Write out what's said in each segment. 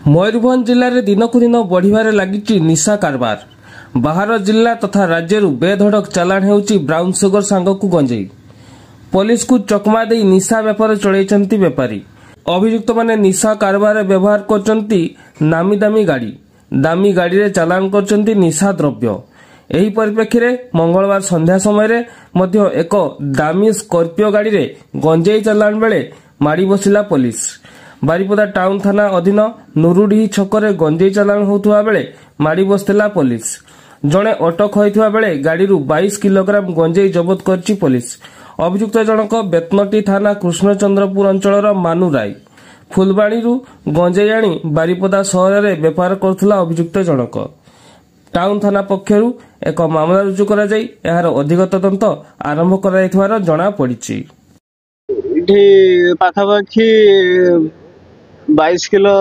मयूरभंज जिले में दिनकू दिन बढ़िबार लगी निशा कारबार। बाहर जिला तथा राज्य बेधड़क चालाण होउची ब्राउन सुगर सांगकू गंजेई। पुलिस को चकमा दे निशा बेपार चलैचंती बेपारी। अभियुक्त माने निशा कारबार व्यवहार करचंती नामी दामी गाड़ी। दामी गाड़ी रे चालाण करचंती निशा द्रव्य। एही परिप्रेक्षी रे मंगलवार संध्या समय मध्य एक दामी स्कॉर्पियो गाड़ी रे गंजेई चालाण बेले माड़ी बसिला पुलिस। बारिपदा टाउन थाना अधीन नुरुडी छकरे गंजेई चालाण होउथुवा बेले माड़ी बसला पुलिस। जणे अटक होइथुवा बेले गाड़ी 22 किलोग्राम गंजेई जबत करची पुलिस। अभियुक्त जनक बेतनटी थाना कृष्णचंद्रपुर अंचलर मानु राय। फुलबाणी गंजेई आनी बारिपदा सहर में बेपार करुथुला अभियुक्त जनक। टाउन थाना पक्षरु एक मामला रुजु करा जाई एहार अधिक तदंत आरंभ कराइथिवार जणा पड़िछि। पाखापाखि 22 किलो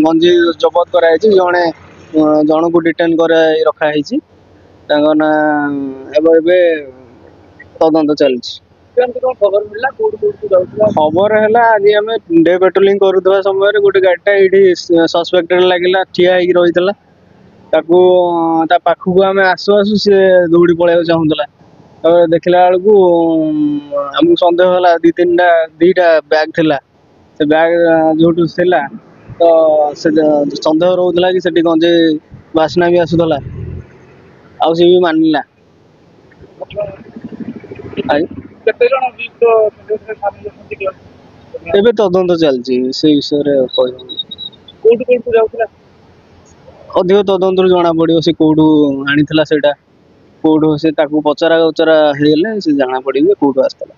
गंजेई जबत कराई जड़े जन को डिटेन कर रखाई ना तदंत चलती। खबर है आज आम डे पेट्रोलिंग करुवा समय गोटे गाड़ीटा ये सस्पेक्टेड लगे ठिया रही पाखक आम आसु आसु सी दौड़ी पलैया चाहूला देखला बेलू आमको सन्देह है दीटा बैग थिला से बैग जो तो से सन्देह रोला कि सेठी गंजेई बास्ना भी आसूला आउ सी भी मानिला। एबे तदंत चलती से विषय अधिक तदंत जना पड़ो से कौटू आनी से कौटू से पचरा उचरा से जना पड़े कौटू आसला।